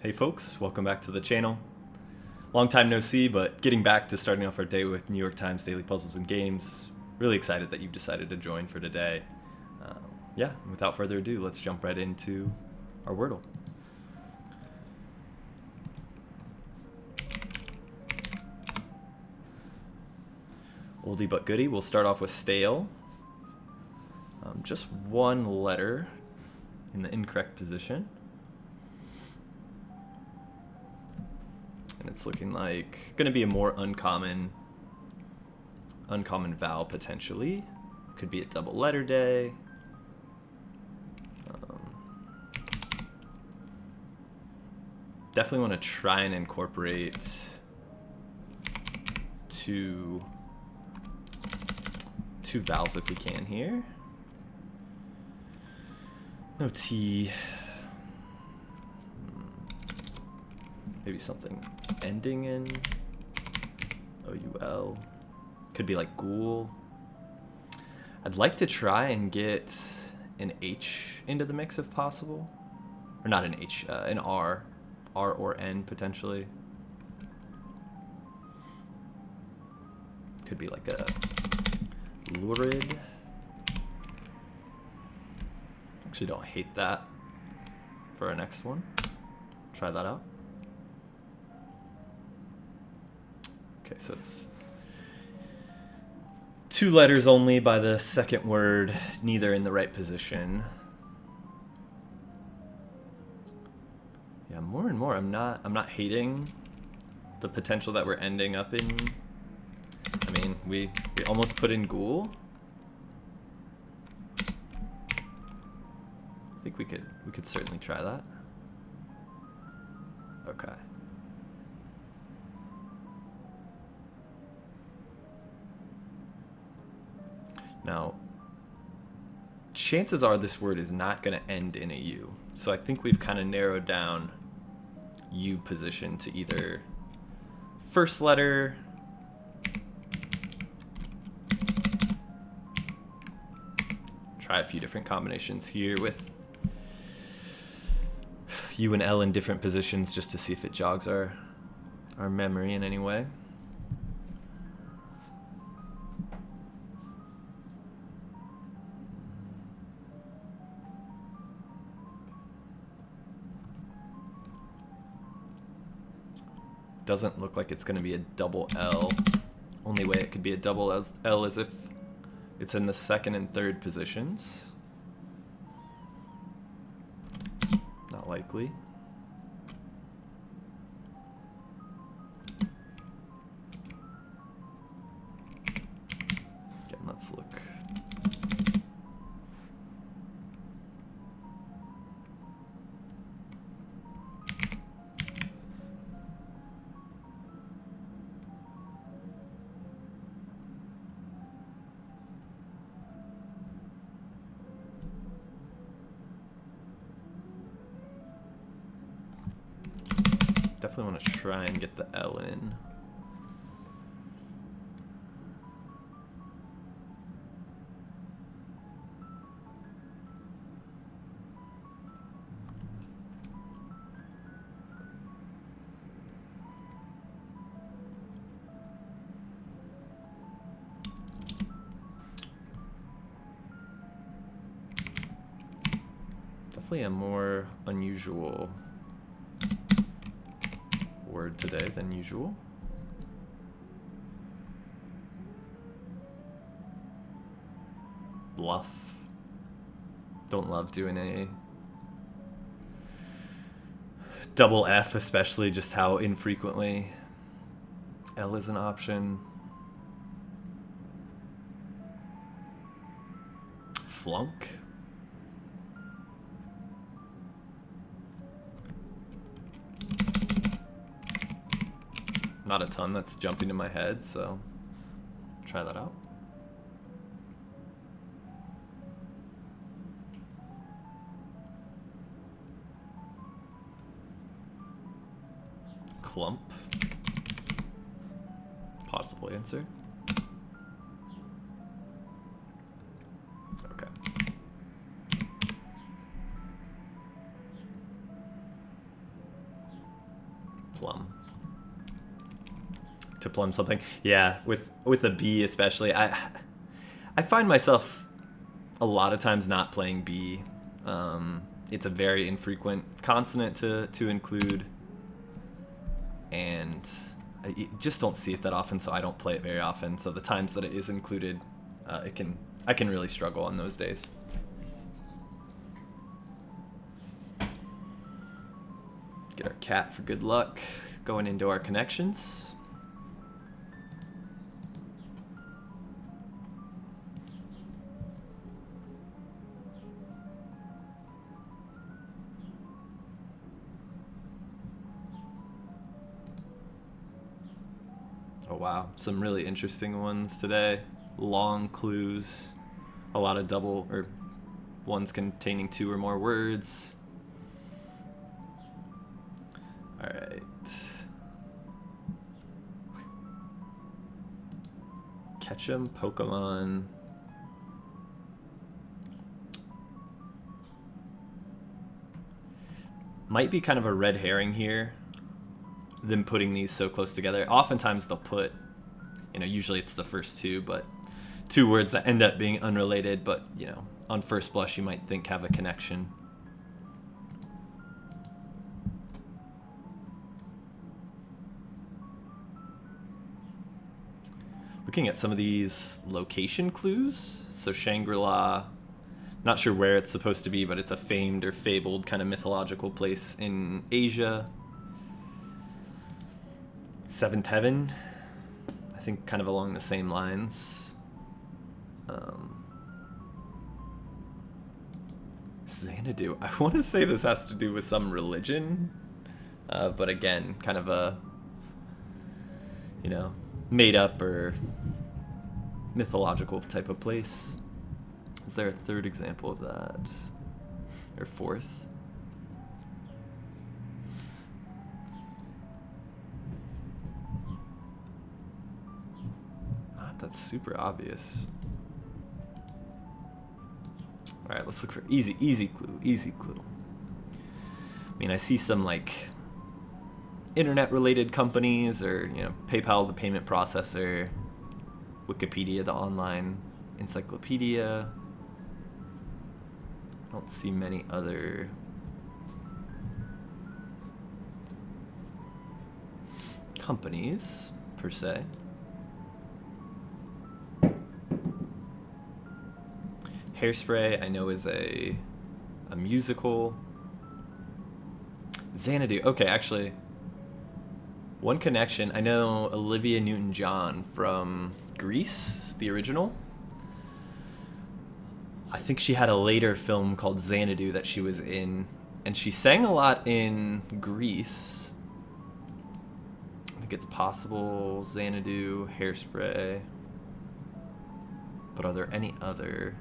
Hey folks, welcome back to the channel. Long time no see, but getting back to starting off our day with New York Times Daily Puzzles and Games. Really excited that you've decided to join for today. Yeah, without further ado, let's jump right into our Wordle. Oldie but goodie, we'll start off with stale. Just one letter in the incorrect position. And it's looking like going to be a more uncommon vowel potentially. Could be a double letter day. Definitely want to try and incorporate two vowels if we can here. No T. Maybe something ending in OUL. Could be like ghoul. I'd like to try and get an H into the mix if possible. Or not an H, an R. R or N potentially. Could be like a lurid. Actually don't hate that for our next one. Try that out. Okay, so it's two letters only by the second word, neither in the right position. Yeah, more and more I'm not hating the potential that we're ending up in. I mean, we almost put in ghoul. I think we could certainly try that. Okay. Now, chances are this word is not going to end in a U. So I think we've kind of narrowed down U position to either first letter, try a few different combinations here with U and L in different positions just to see if it jogs our memory in any way. Doesn't look like it's going to be a double L. Only way it could be a double L is if it's in the second and third positions. Not likely. Again, let's look. Definitely want to try and get the L in. Definitely a more unusual word today than usual. Bluff. Don't love doing a double F, especially just how infrequently L is an option. Flunk. Not a ton that's jumping in my head, so try that out. Clump. Possible answer. Okay. plumb. To plumb something. Yeah, with a B especially, I find myself a lot of times not playing B. It's a very infrequent consonant to include, and I just don't see it that often, so I don't play it very often. So the times that it is included, I can really struggle on those days. Get our cat for good luck going into our connections. Oh wow, some really interesting ones today. Long clues, a lot of double or ones containing 2 or more words. All right. Ketchum, Pokemon. Might be kind of a red herring here, them putting these so close together. Oftentimes they'll put, usually it's the first 2, but 2 words that end up being unrelated, but, on first blush you might think have a connection. Looking at some of these location clues. So Shangri-La, not sure where it's supposed to be, but it's a famed or fabled kind of mythological place in Asia. Seventh Heaven, I think kind of along the same lines. Xanadu, I want to say this has to do with some religion, but again, kind of a, made up or mythological type of place. Is there a third example of that? Or fourth? That's super obvious. All right, let's look for easy clue. I mean, I see some like internet-related companies, or PayPal, the payment processor, Wikipedia, the online encyclopedia. I don't see many other companies per se. Hairspray, I know, is a musical. Xanadu, okay, actually, one connection. I know Olivia Newton-John from Grease, the original. I think she had a later film called Xanadu that she was in, and she sang a lot in Grease. I think it's possible. Xanadu, Hairspray. But are there any other?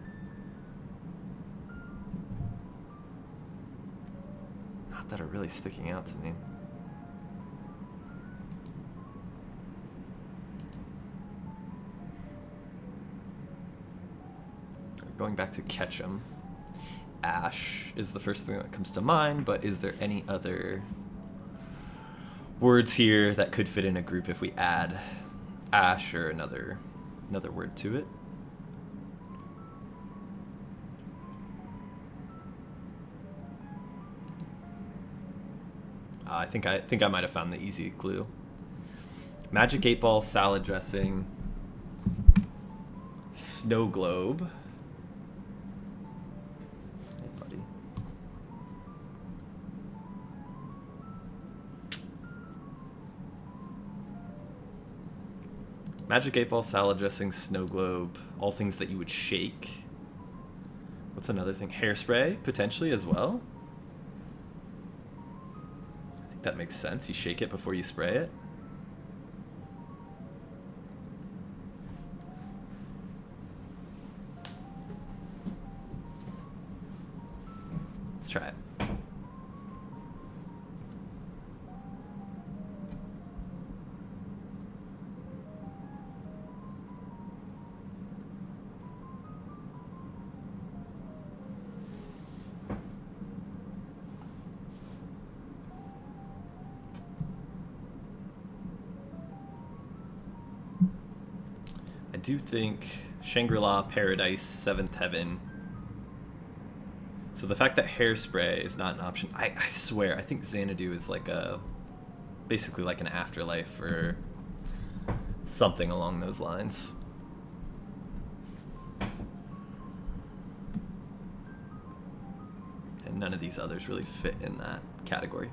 Not that are really sticking out to me. Going back to Ketchum, Ash is the first thing that comes to mind, but is there any other words here that could fit in a group if we add Ash or another word to it? I think I might have found the easy clue. Magic 8 Ball, salad dressing, snow globe. Hey, buddy. Magic 8 Ball, salad dressing, snow globe, all things that you would shake. What's another thing? Hairspray, potentially, as well. That makes sense. You shake it before you spray it. Let's try it. do think Shangri-La, Paradise, Seventh Heaven. So the fact that Hairspray is not an option, I swear, I think Xanadu is like basically like an afterlife or something along those lines. And none of these others really fit in that category.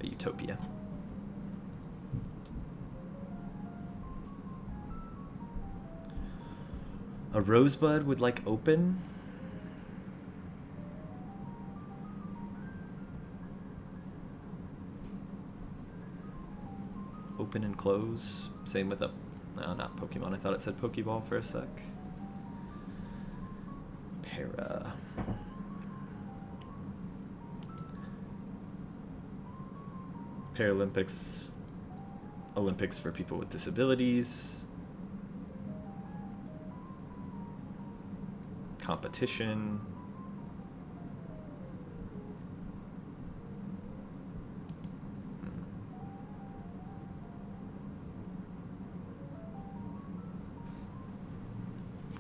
A utopia. A rosebud would like open. Open and close. Same with a, no, not Pokemon. I thought it said Pokeball for a sec. Para. Paralympics. Olympics for people with disabilities. Competition.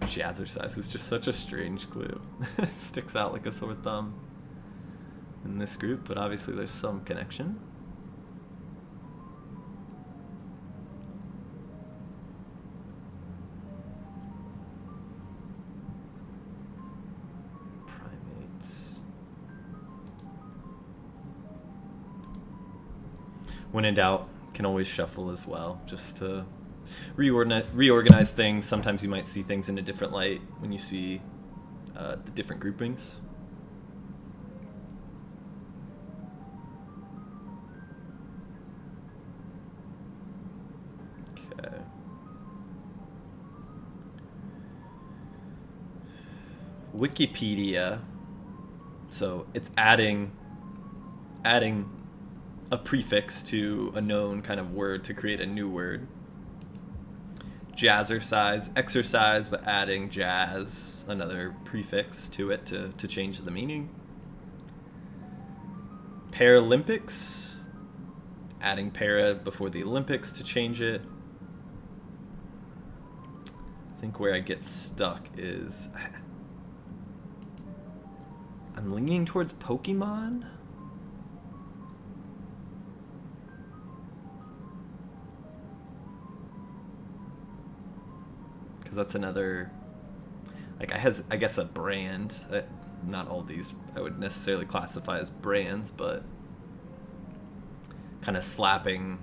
Jazzercise is just such a strange clue. It sticks out like a sore thumb in this group, but obviously there's some connection. When in doubt, can always shuffle as well, just to reorganize things. Sometimes you might see things in a different light when you see the different groupings. Okay. Wikipedia. So it's adding a prefix to a known kind of word to create a new word. Jazzercise, exercise, but adding jazz, another prefix to it to change the meaning. Paralympics, adding para before the Olympics to change it. I think where I get stuck is I'm leaning towards Pokemon. That's another, like, I guess a brand. Not all these I would necessarily classify as brands, but kind of slapping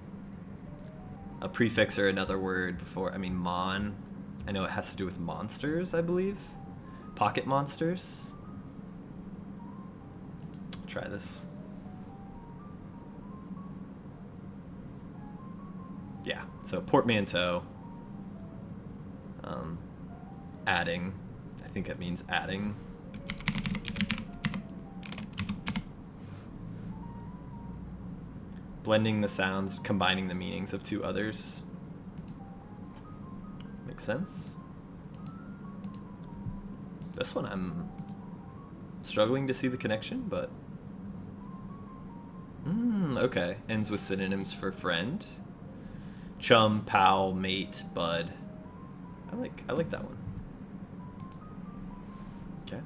a prefix or another word before. I mean, mon. I know it has to do with monsters, I believe. Pocket monsters. Try this. Yeah, so portmanteau. Adding, I think it means adding. Blending the sounds, combining the meanings of two others. Makes sense. This one I'm struggling to see the connection, but okay. Ends with synonyms for friend. Chum, pal, mate, bud. I like that one. Okay.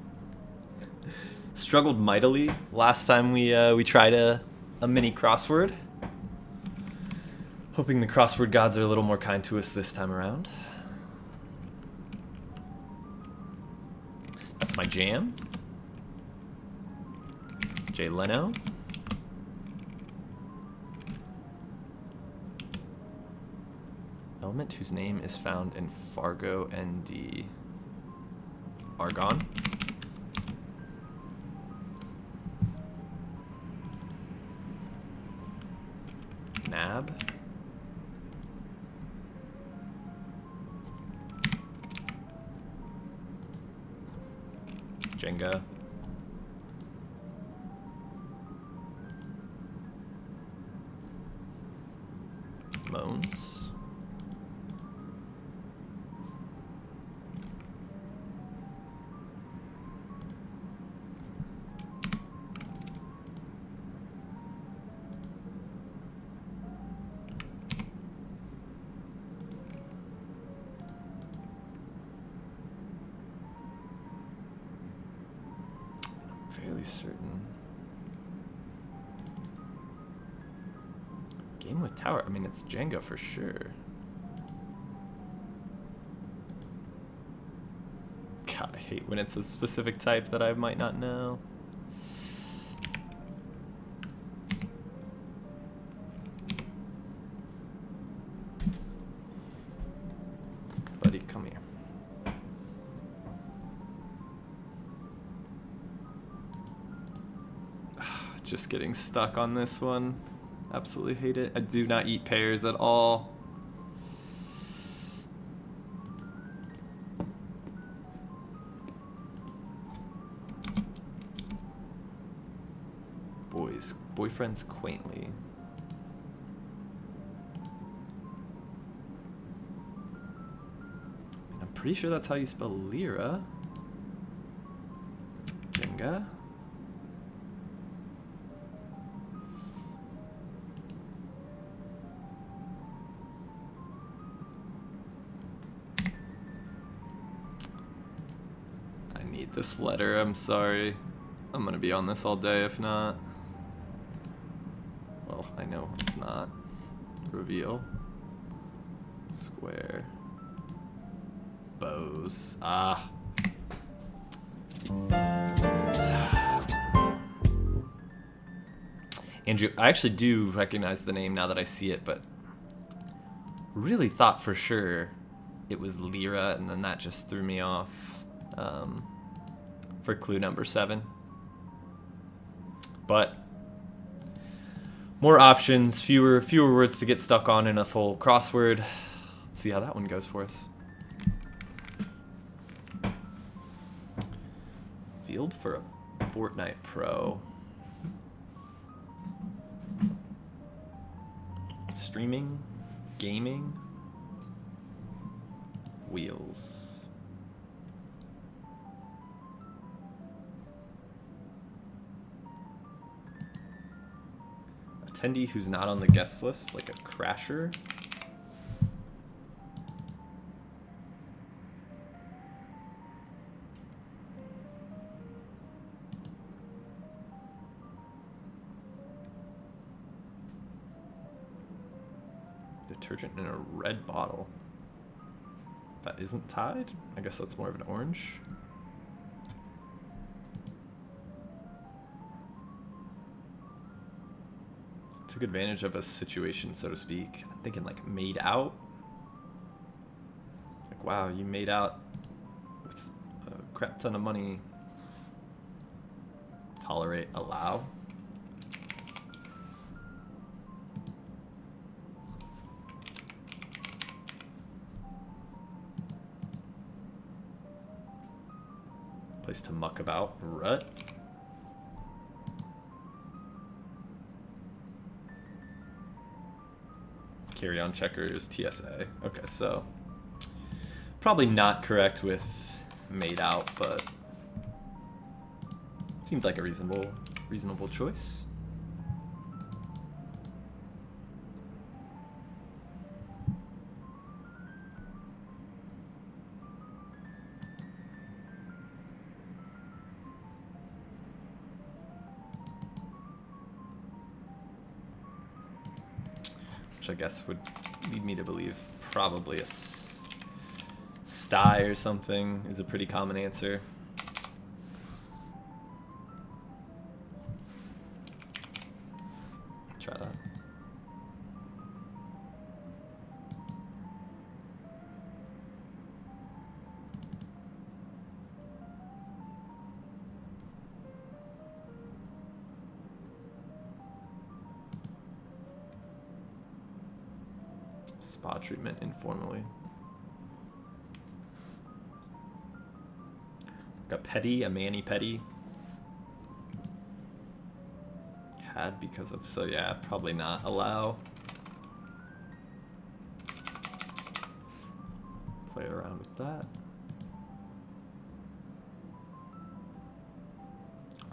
Struggled mightily last time we tried a mini crossword. Hoping the crossword gods are a little more kind to us this time around. That's my jam. Jay Leno. Element whose name is found in Fargo ND. Argon. Nab. Jenga. Moans. really certain. Game with tower. I mean, it's Jenga for sure. God, I hate when it's a specific type that I might not know. Buddy, come here. Just getting stuck on this one. Absolutely hate it. I do not eat pears at all. Boyfriends quaintly. I'm pretty sure that's how you spell lira. Jenga. I need this letter, I'm sorry. I'm gonna be on this all day if not. Well, I know it's not. Reveal. Square. Bows. Ah. Andrew, I actually do recognize the name now that I see it, but really thought for sure it was Lyra, and then that just threw me off for clue number 7. But more options, fewer words to get stuck on in a full crossword. Let's see how that one goes for us. Field for a Fortnite Pro. Streaming, gaming, wheels. Attendee who's not on the guest list, like a crasher. Detergent in a red bottle. That isn't Tide? I guess that's more of an orange. Took advantage of a situation, so to speak. I'm thinking like made out. Like, wow, you made out with a crap ton of money. Tolerate, allow. Place to muck about, rut. Carry on checkers, TSA. Okay, so probably not correct with made out, but seemed like a reasonable choice. I guess would lead me to believe probably a sty or something is a pretty common answer. Try that. Spa treatment informally. Like a petty, a mani-pedi. Had because of, so yeah, probably not allow. Play around with that.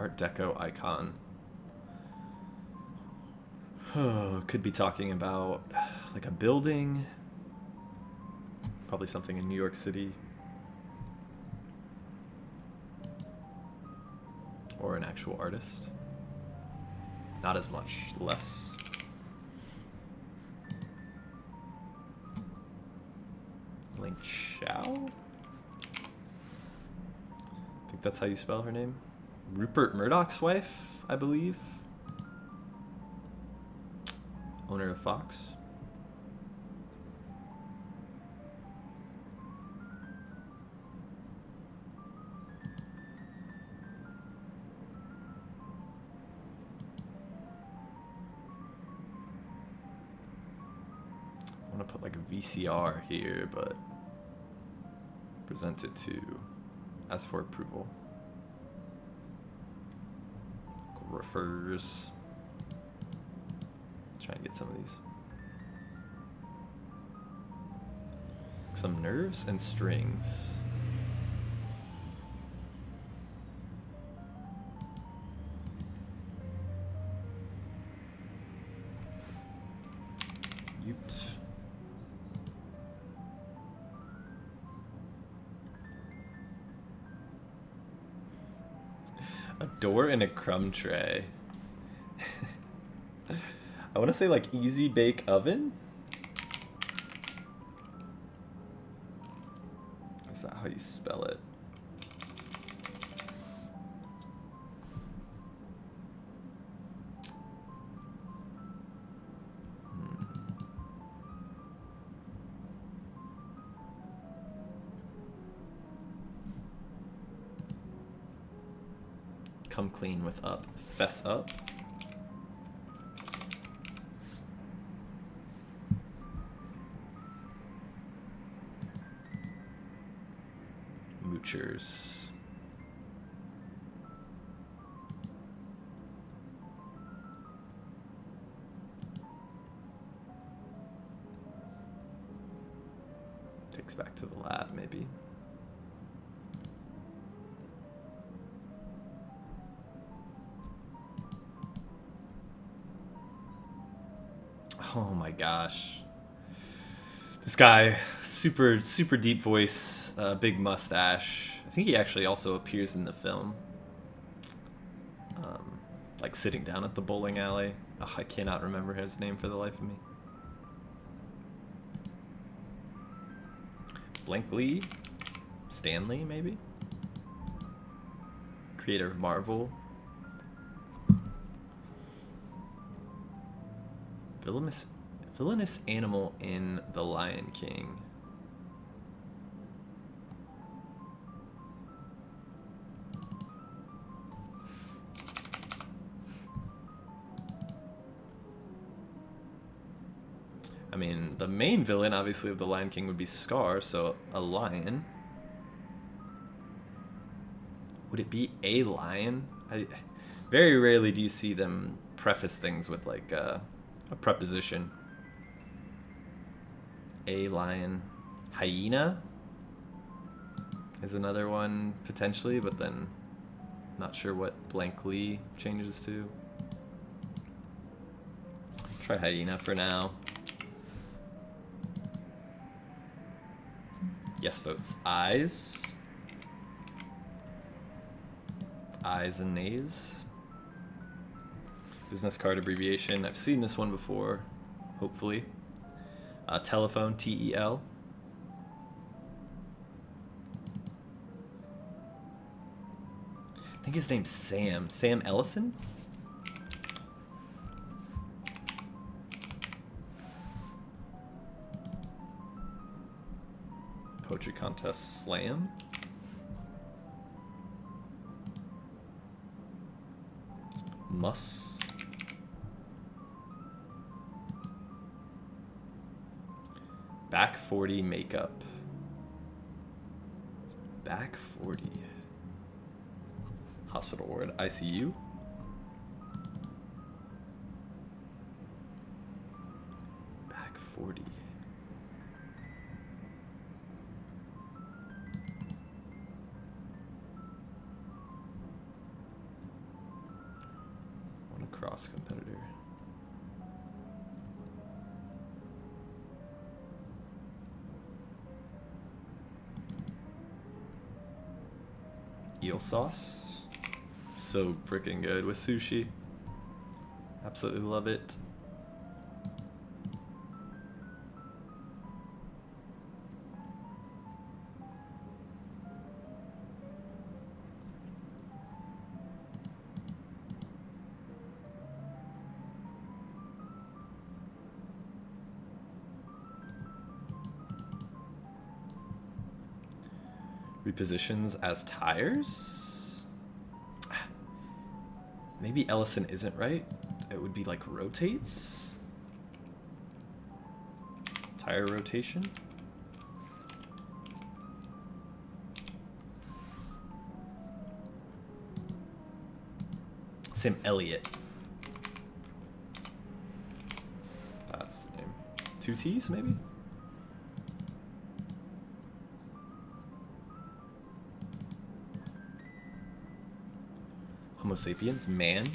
Art Deco icon. Could be talking about like a building. Probably something in New York City. or an actual artist. Not as much, less. Ling Xiao? I think that's how you spell her name. Rupert Murdoch's wife, I believe. Owner of Fox. I want to put like a VCR here, but present it to ask for approval. Refers. Try and get some of these. Some nerves and strings. Ute. A door in a crumb tray. I want to say like easy bake oven. Is that how you spell it? Come clean with up. Fess up. Moochers. Takes back to the lab, maybe. Oh my gosh. This guy, super deep voice, big mustache. I think he actually also appears in the film. Like sitting down at the bowling alley. Oh, I cannot remember his name for the life of me. Blank Lee? Stanley, maybe? Creator of Marvel. Villainous animal in The Lion King. I mean, the main villain, obviously, of The Lion King would be Scar, so a lion. Would it be a lion? Very rarely do you see them preface things with, like, a preposition. A lion. Hyena is another one, potentially, but then not sure what Blank Lee changes to. Try hyena for now. Yes votes. Eyes. Eyes and nays. Business card abbreviation. I've seen this one before, hopefully. Telephone, T-E-L. I think his name's Sam. Sam Ellison? Poetry contest, Slam. Muss. Back 40 makeup. Back 40. Hospital ward, ICU. Back 40. What a cross competitor. Eel sauce, so freaking good with sushi. Absolutely love it. Repositions as tires? Maybe Ellison isn't right. It would be like rotates? Tire rotation? Sam Elliott. That's the name. 2 T's maybe? Homo sapiens, man.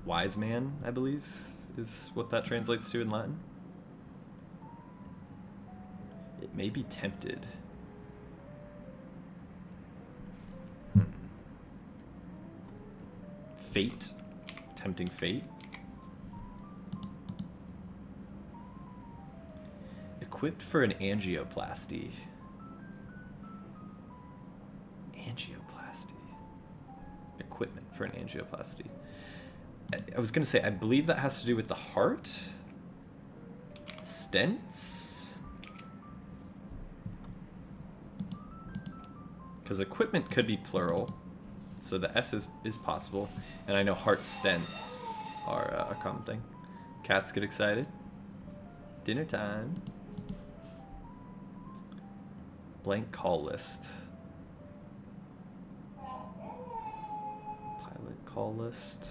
Wise man, I believe, is what that translates to in Latin. It may be tempted. Fate. Tempting fate. Equipped for an angioplasty. Equipment for an angioplasty. I was going to say, I believe that has to do with the heart. Stents? Because equipment could be plural, so the S is possible. And I know heart stents are a common thing. Cats get excited. Dinner time. Blank call list. Call list.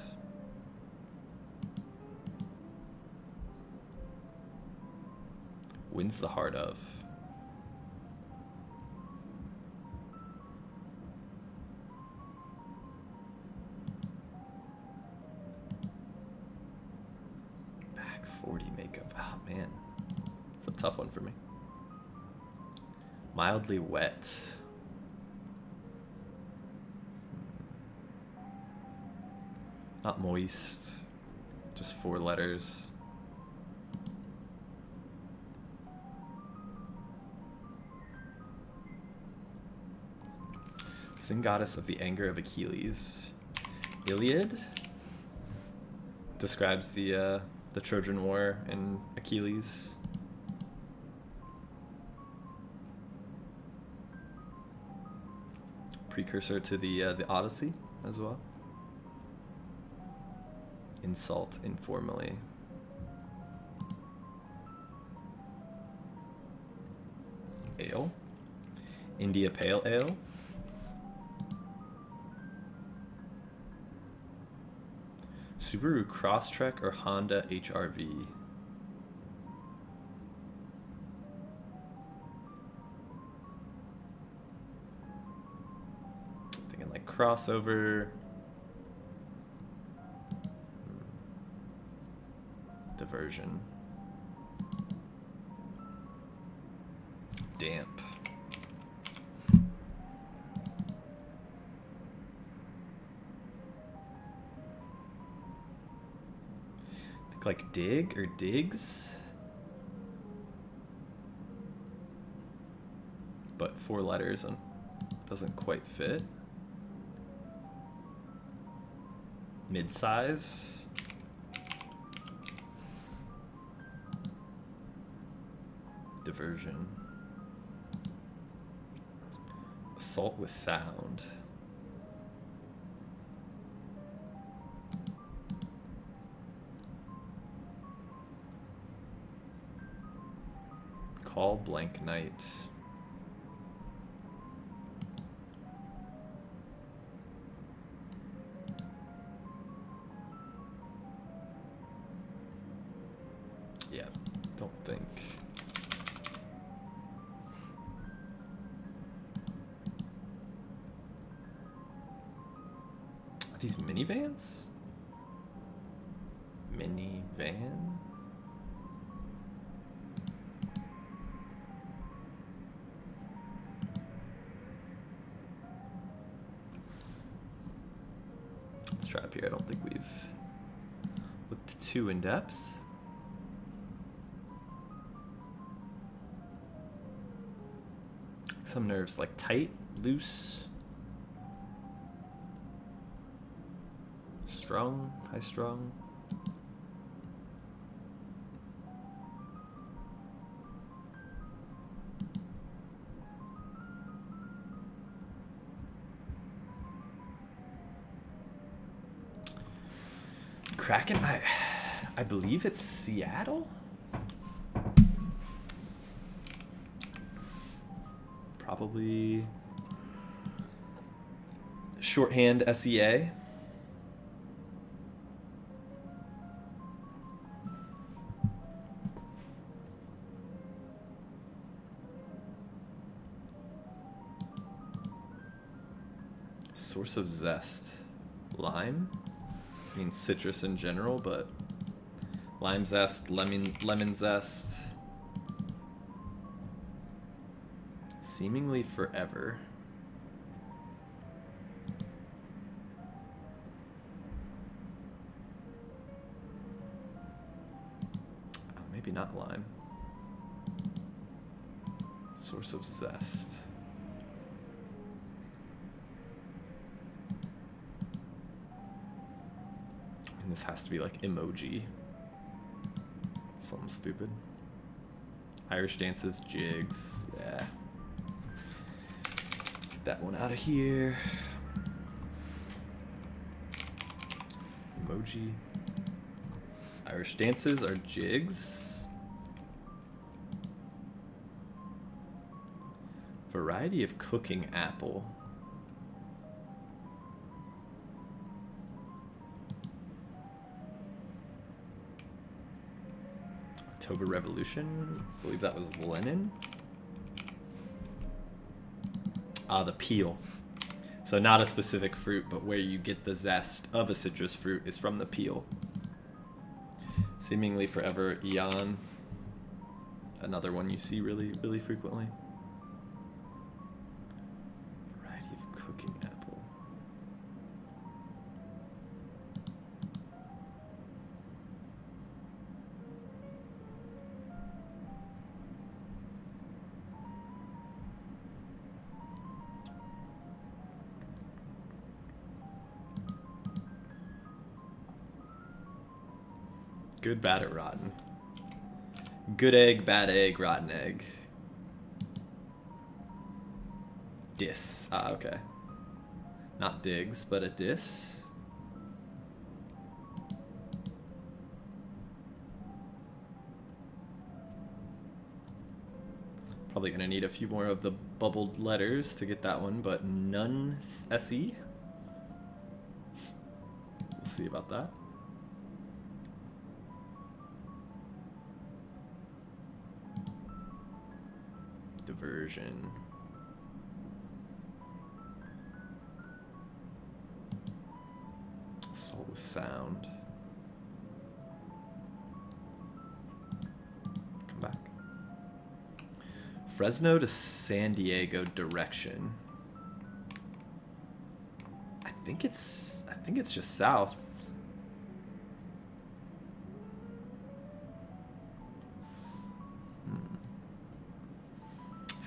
Wins the heart of. Back 40 makeup. Oh man. It's a tough one for me. Mildly wet. Not moist, just 4 letters. Sin goddess of the anger of Achilles. Iliad describes the Trojan War and Achilles. Precursor to the Odyssey as well. Insult informally. Ale. India Pale Ale. Subaru Crosstrek or Honda HR-V. Thinking like crossover. Diversion. Damp. Think like dig or digs. But 4 letters and doesn't quite fit. Mid-size. Diversion. Assault with sound. Call blank night. Yeah, don't think. Are these minivans? Minivan? trap here. I don't think we've looked too in depth. Some nerves like tight, loose, strung, high strung. Kraken, I believe it's Seattle. Probably shorthand SEA. Source of zest. Lime? I mean citrus in general, but lime zest, lemon zest. Seemingly forever. Oh, maybe not lime. Source of zest. And this has to be like emoji. Something stupid. Irish dances, jigs, yeah. Get that one out of here. Emoji. Irish dances are jigs. Variety of cooking apple. October Revolution. I believe that was Lenin. Ah, the peel. So not a specific fruit, but where you get the zest of a citrus fruit is from the peel. Seemingly forever, eon. Another one you see really, really frequently. Variety of cooking apple. Good, bad, or rotten. Good egg, bad egg, rotten egg. Dis. Ah, okay. Not digs, but a dis. Probably gonna need a few more of the bubbled letters to get that one, but none SE. We'll see about that. Diversion. Assault with sound. Come back. Fresno to San Diego direction. I think it's just south.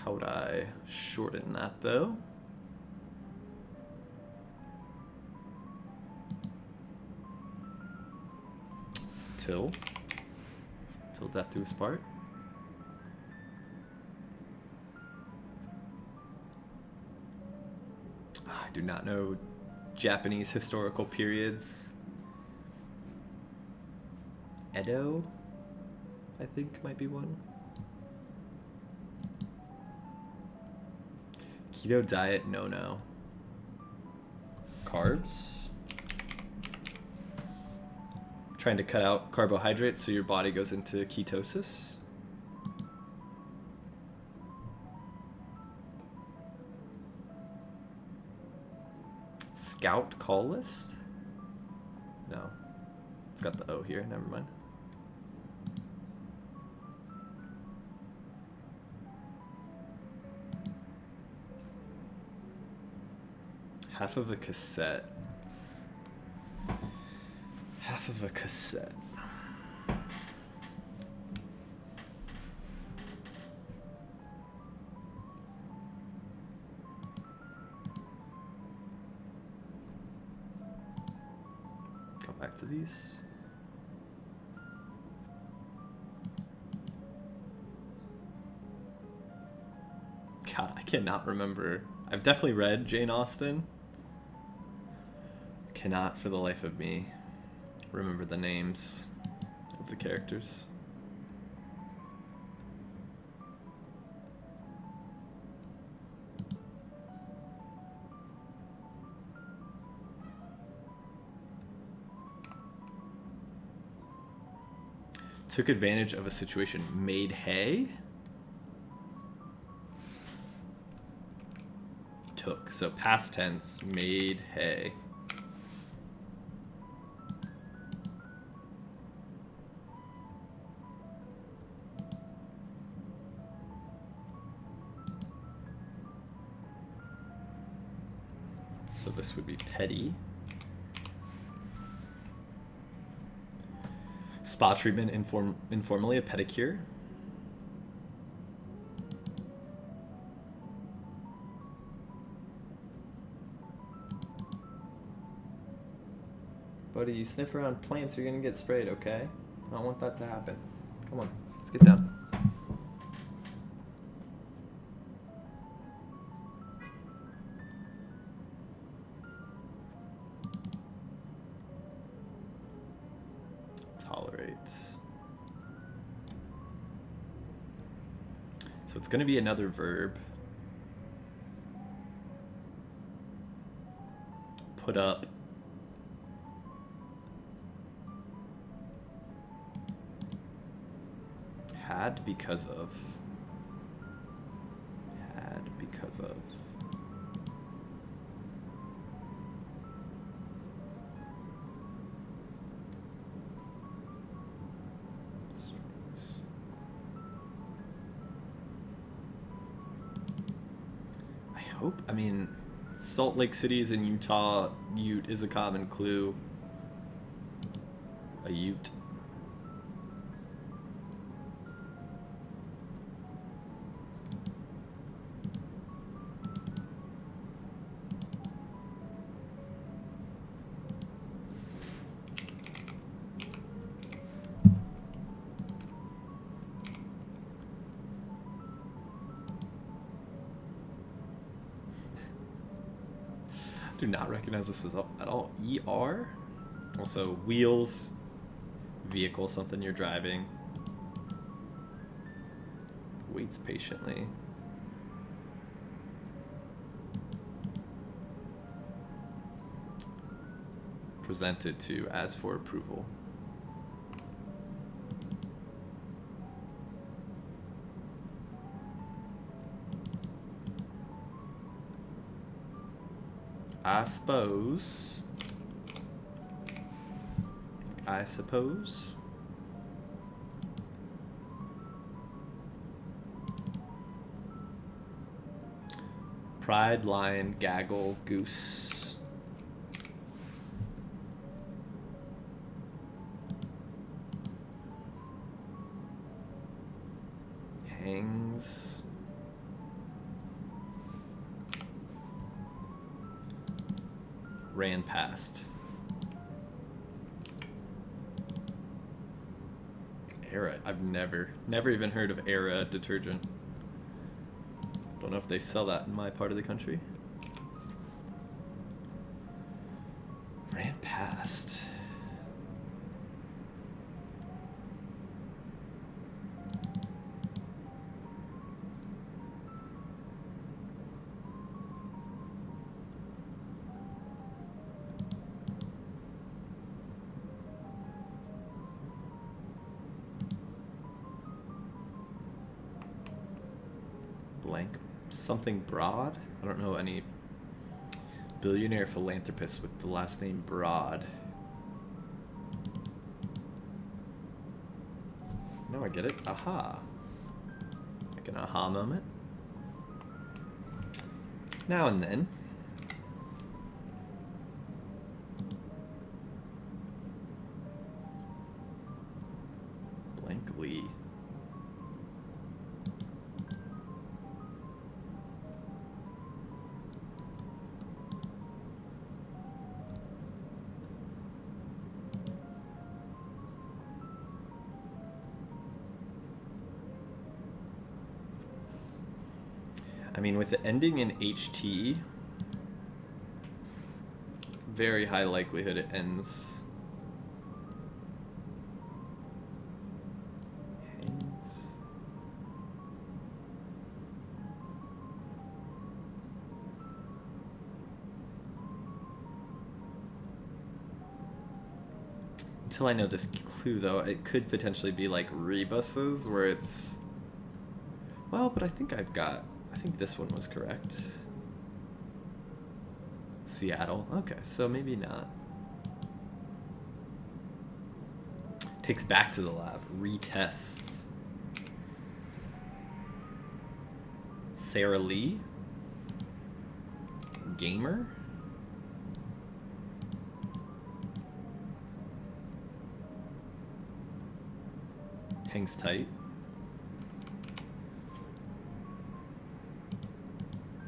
How would I shorten that though? Till death do us part. I do not know Japanese historical periods. Edo, I think might be one. Keto diet, no. Carbs. Trying to cut out carbohydrates so your body goes into ketosis. Scout call list? No. It's got the O here, never mind. Half of a cassette. Half of a cassette. Go back to these. God, I cannot remember. I've definitely read Jane Austen. Cannot for the life of me remember the names of the characters. Took advantage of a situation. Made hay? Took. So past tense. Made hay. So this would be petty. Spa treatment, informally a pedicure. Buddy, you sniff around plants, you're gonna get sprayed, okay? I don't want that to happen. Come on, let's get down. Tolerate. So it's gonna be another verb. Put up. Had because of. Had because of. I hope, I mean, Salt Lake City is in Utah. Ute is a common clue. A ute. Do not recognize this at all. ER? Also, wheels, vehicle, something you're driving. Waits patiently. Presented to as for approval. I suppose. I suppose. Pride, lion, gaggle, goose. Hangs. Ran past. Era. I've never even heard of Era detergent. Don't know if they sell that in my part of the country. Ran past. Blank. Something Broad? I don't know any billionaire philanthropist with the last name Broad. No, I get it. Aha. Like an aha moment. Now and then. Glee. I mean, with it ending in HT, very high likelihood it ends. Until I know this clue, though, it could potentially be like rebuses, where it's... Well, but I think this one was correct. Seattle. Okay, so maybe not. Takes back to the lab. Retests. Sarah Lee. Gamer. Hangs tight.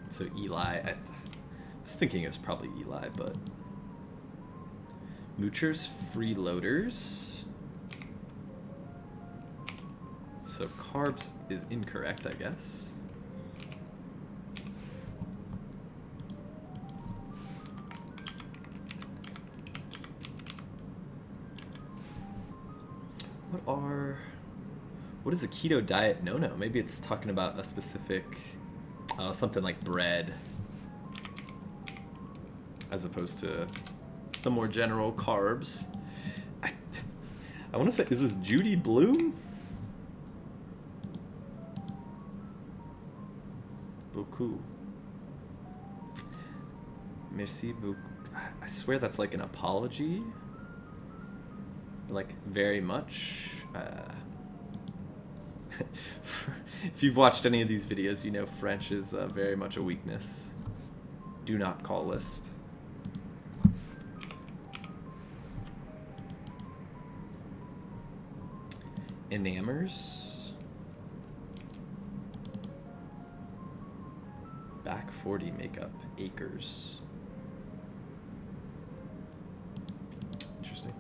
So Eli, I was thinking it was probably Eli, but Moochers, freeloaders. So carbs is incorrect, I guess. What is a keto diet no-no? Maybe it's talking about a specific, something like bread, as opposed to the more general carbs. I want to say, is this Judy Bloom? Beaucoup. Merci beaucoup. I swear that's like an apology. Like, very much. If you've watched any of these videos, you know French is very much a weakness. Do not call list. Enamors. Back 40 makeup. Acres. Interesting.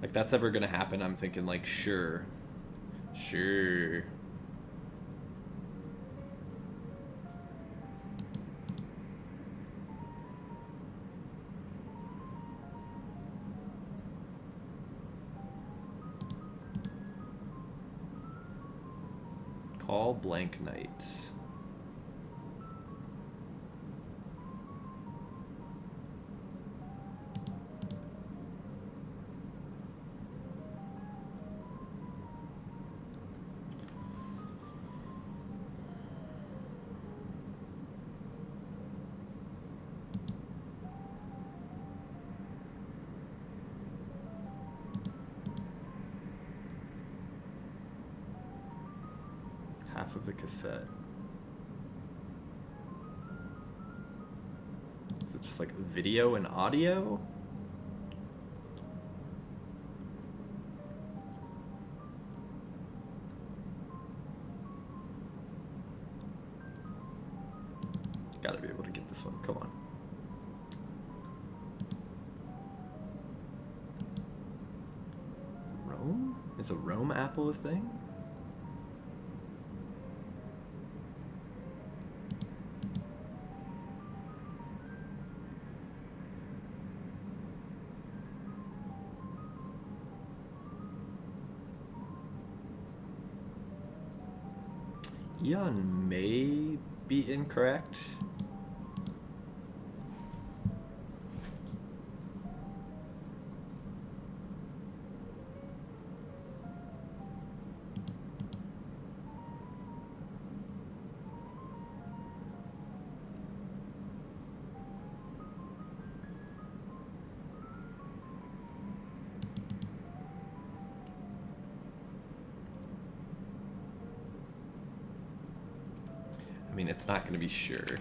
Like, that's ever gonna happen, I'm thinking, like, sure. Sure. Call blank night. Half of the cassette. Is it just like video and audio? Gotta be able to get this one. Come on. Rome? Is a Rome apple a thing? Eon may be incorrect. mean, it's not going to be sure.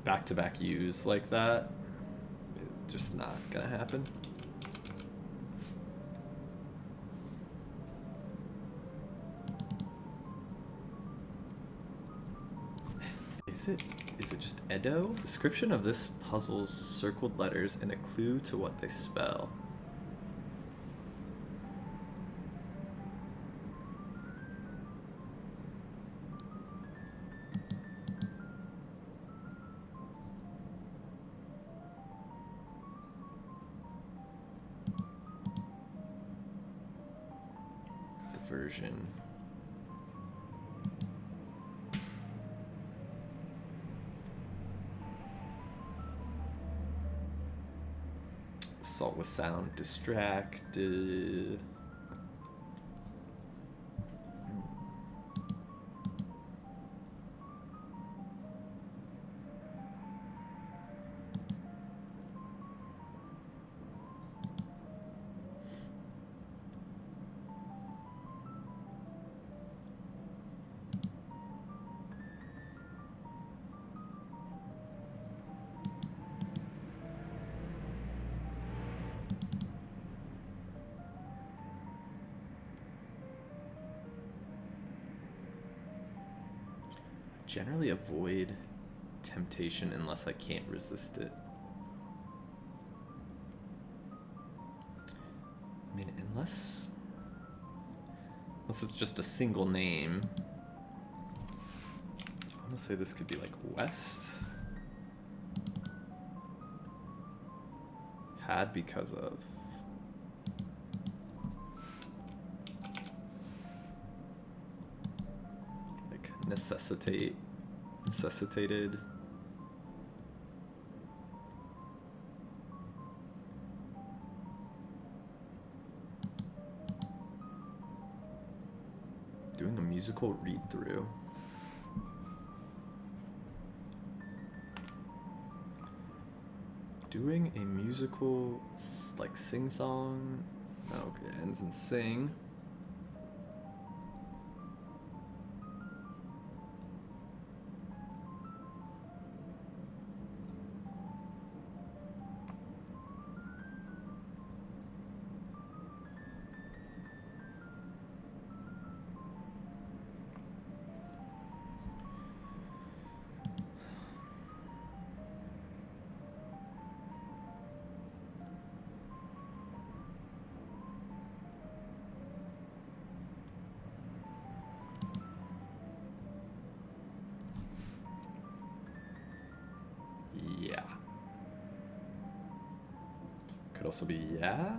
Back-to-back U's like that, it's just not going to happen. Is it just Edo? Description of this puzzle's circled letters and a clue to what they spell. The version. Assault with sound, distracted. Generally avoid temptation unless I can't resist it. I mean, unless it's just a single name. I want to say this could be like West. Had because of. Necessitated. Doing a musical read-through. Doing a musical, like, sing-song. Oh, it ends in sing. Yeah. Could also be yeah.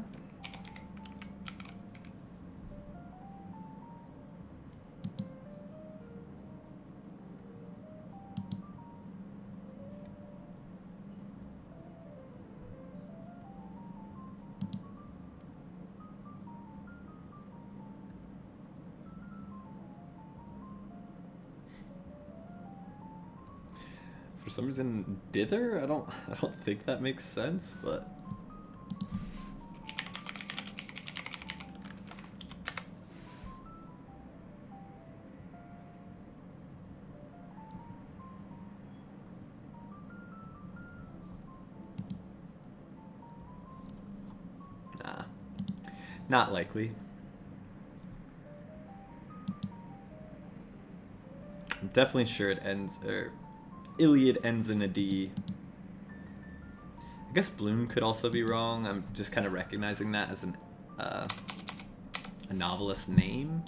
For some reason, dither? I don't think that makes sense, but nah, not likely. I'm definitely sure it ends, or Iliad ends in a D. I guess Bloom could also be wrong. I'm just kind of recognizing that as a novelist name.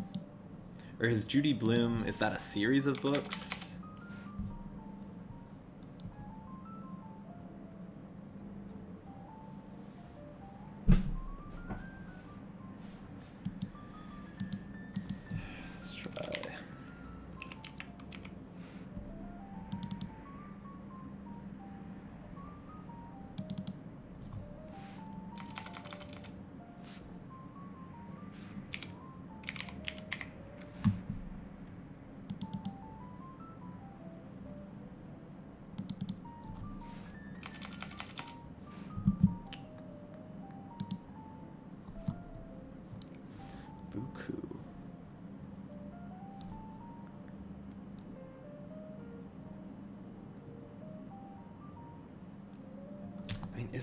Or is Judy Blume, is that a series of books? Let's try. Buku.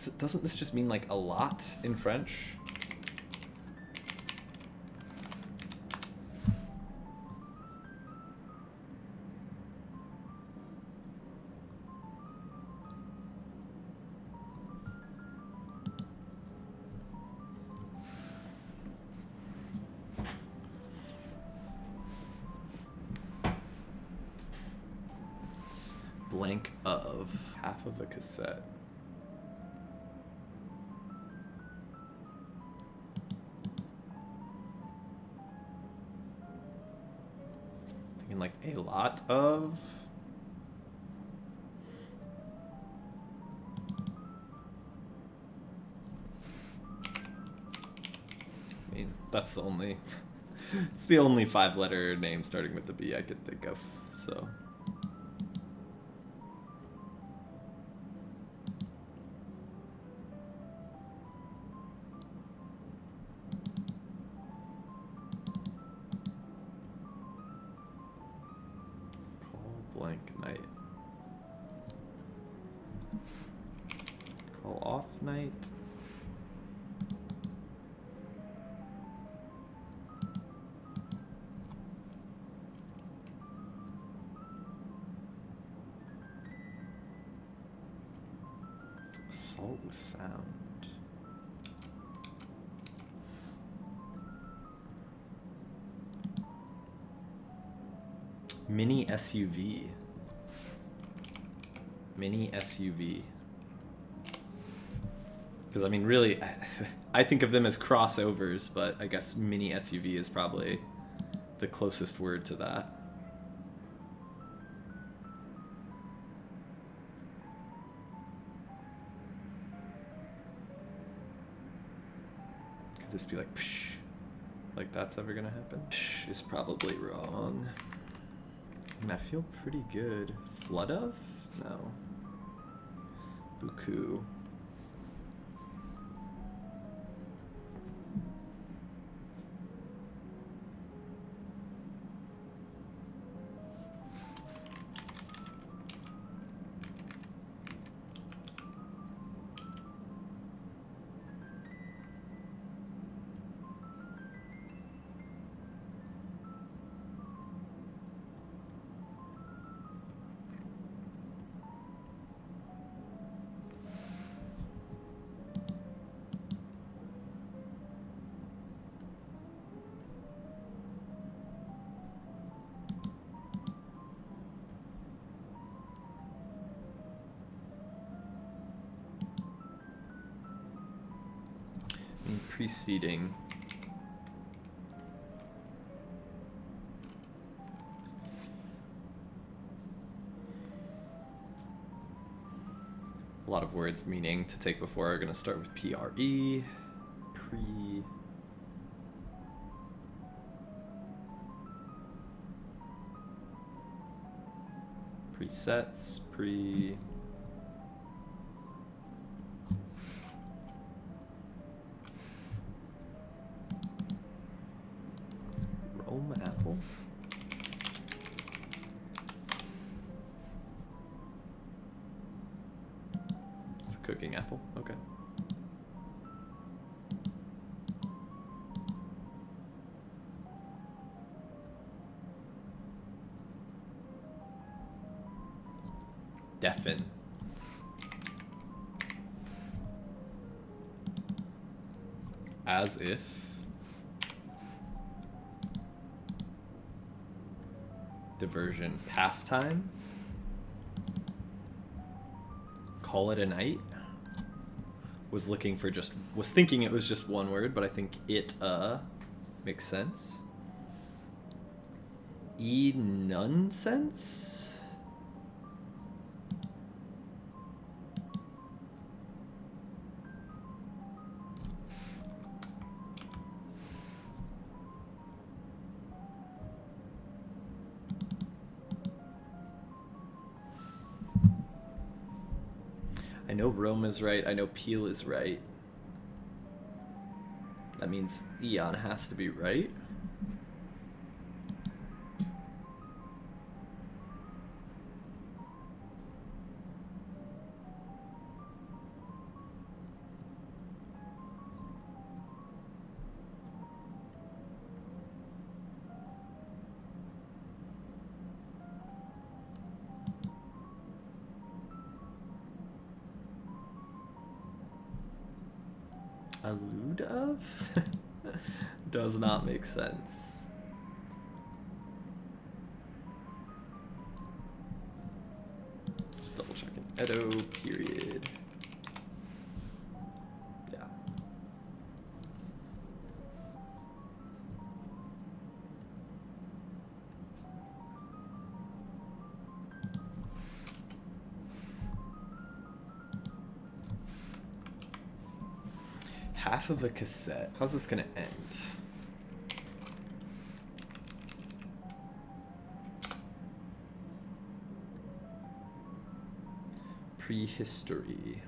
doesn't this just mean like a lot in French? Blank of half of a cassette. Thinking like a lot of. I mean, that's the only. It's the only 5-letter name starting with the B I could think of. So. Blank night. Call off night. Assault with sound. Mini SUV. Mini SUV. Because, I mean, really, I think of them as crossovers, but I guess mini SUV is probably the closest word to that. Could this be like, psh, like that's ever gonna happen? Psh is probably wrong. And I feel pretty good. Flood of? No. Buku. Preceding. A lot of words meaning to take before are going to start with PRE. Pre. Presets. Pre. Apple. It's a cooking apple. Okay. Deafen. As if. Diversion. Pastime. Call it a night. Was thinking it was just one word, but I think it makes sense. Nonsense. I know Rome is right. I know Peel is right. That means Eon has to be right. allude of? Does not make sense. Just double checking. Edo period. Yeah. Half of a cassette. How's this gonna end? Prehistory.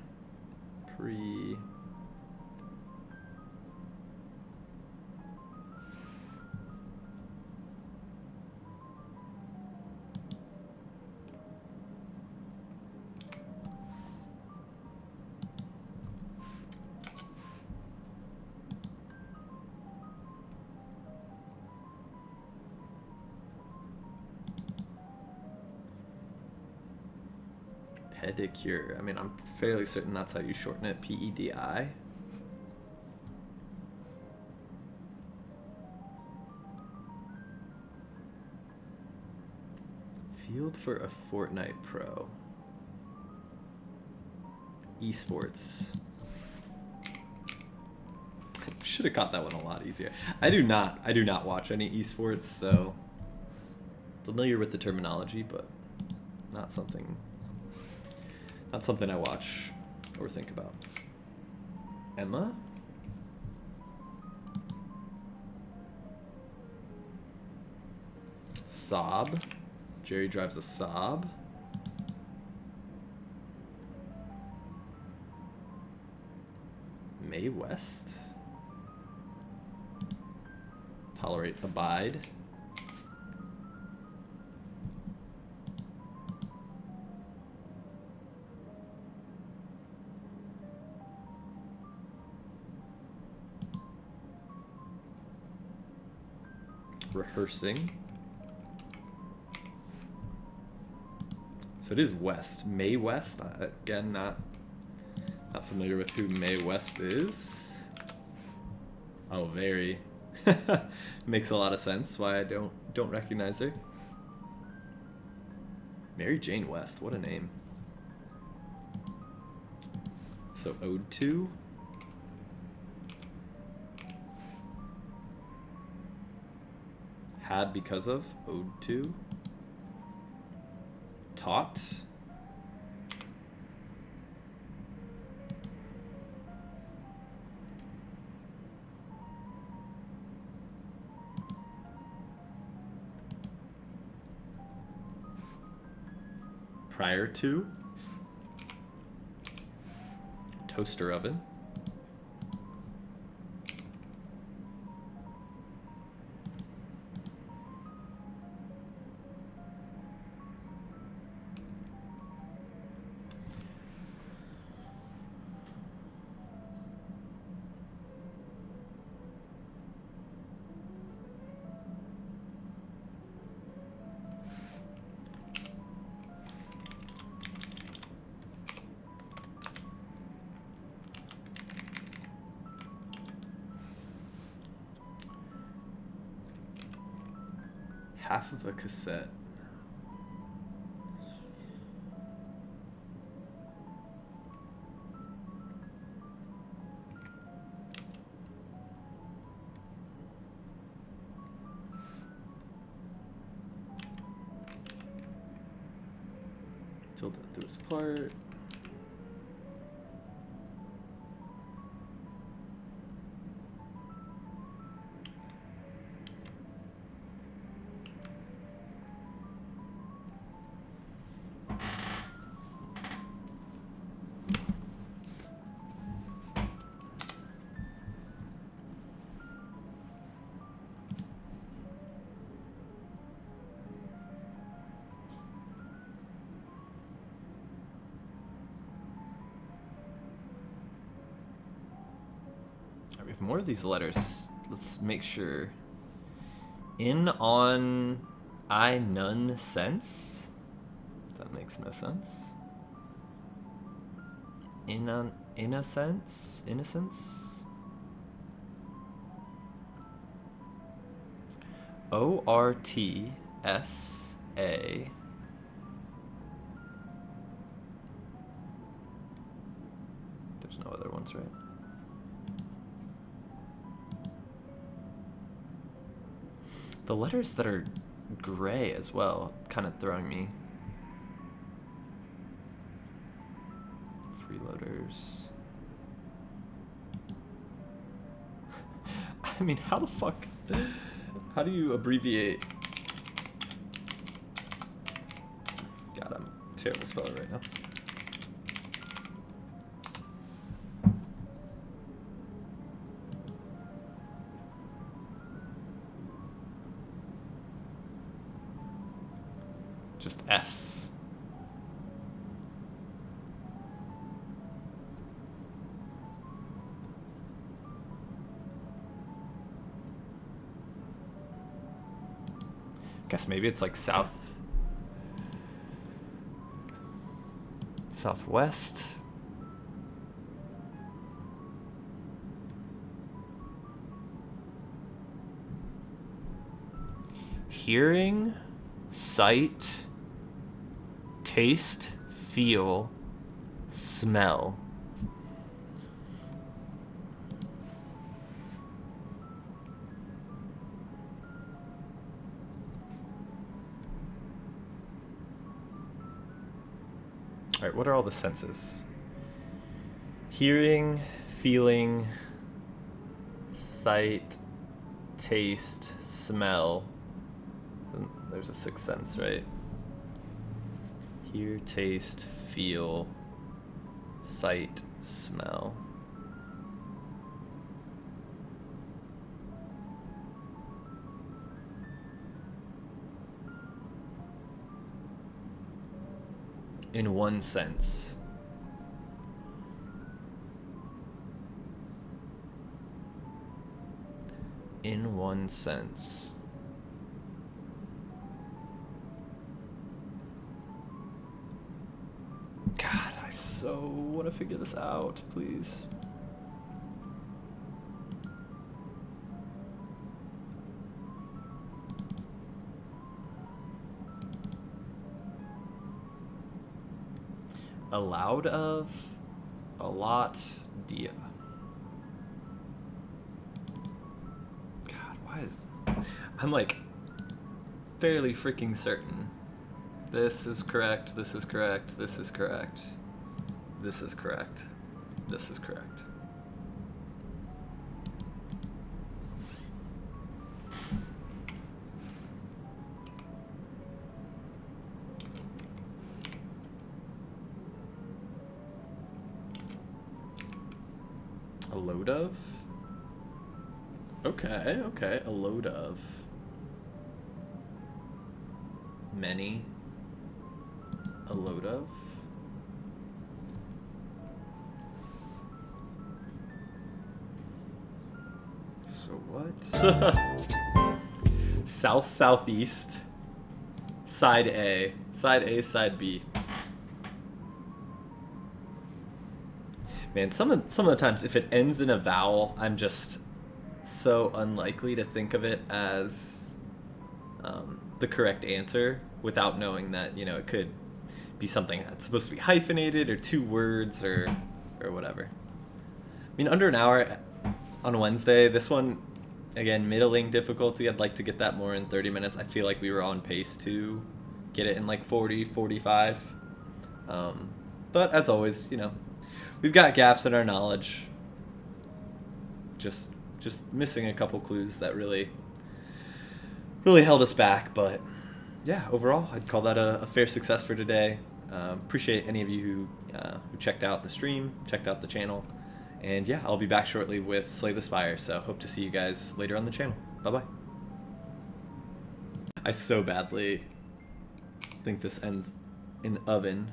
Pedicure. I mean, I'm fairly certain that's how you shorten it. PEDI. Field for a Fortnite Pro. Esports. Should have got that one a lot easier. I do not watch any esports, so familiar with the terminology, but not something I watch or think about. Emma? Saab. Jerry drives a Saab. Mae West. Tolerate, abide. Rehearsing. So it is West. Mae West. Again, not familiar with who Mae West is. Oh, very. Makes a lot of sense why I don't recognize her. Mary Jane West. What a name. So Ode to. Had because of. Ode to. Taught. Prior to. Toaster oven. Half of a cassette. Tilde to this part. We have more of these letters. Let's make sure. In, on, I, none, sense? That makes no sense. In, on, innocence? Innocence? O-R-T-S-A. There's no other ones, right? The letters that are gray as well, kind of throwing me. Freeloaders. I mean, how the fuck? How do you abbreviate? God, I'm a terrible speller right now. Just S. Guess maybe it's like southwest. Hearing, sight, taste, feel, smell. All right, what are all the senses? Hearing, feeling, sight, taste, smell. There's a sixth sense, right? Hear, taste, feel, sight, smell. In one sense. In one sense. God, I so want to figure this out, please. Allowed of, a lot, dia. God, why is... I'm like fairly freaking certain. This is correct, this is correct, this is correct. This is correct. This is correct. A load of? Okay, okay, a load of. Many. A load of. So what? South, southeast. Side A. Side A, side B. Man, some of the times if it ends in a vowel, I'm just so unlikely to think of it as the correct answer without knowing that, you know, it could be something that's supposed to be hyphenated or two words or whatever. I mean, under an hour on Wednesday, this one, again, middling difficulty. I'd like to get that more in 30 minutes. I feel like we were on pace to get it in like 40, 45. But as always, you know, we've got gaps in our knowledge. Just missing a couple clues that really held us back. But yeah, overall, I'd call that a fair success for today. Appreciate any of you who checked out the stream, checked out the channel. And yeah, I'll be back shortly with Slay the Spire. So hope to see you guys later on the channel. Bye-bye. I so badly think this ends in oven.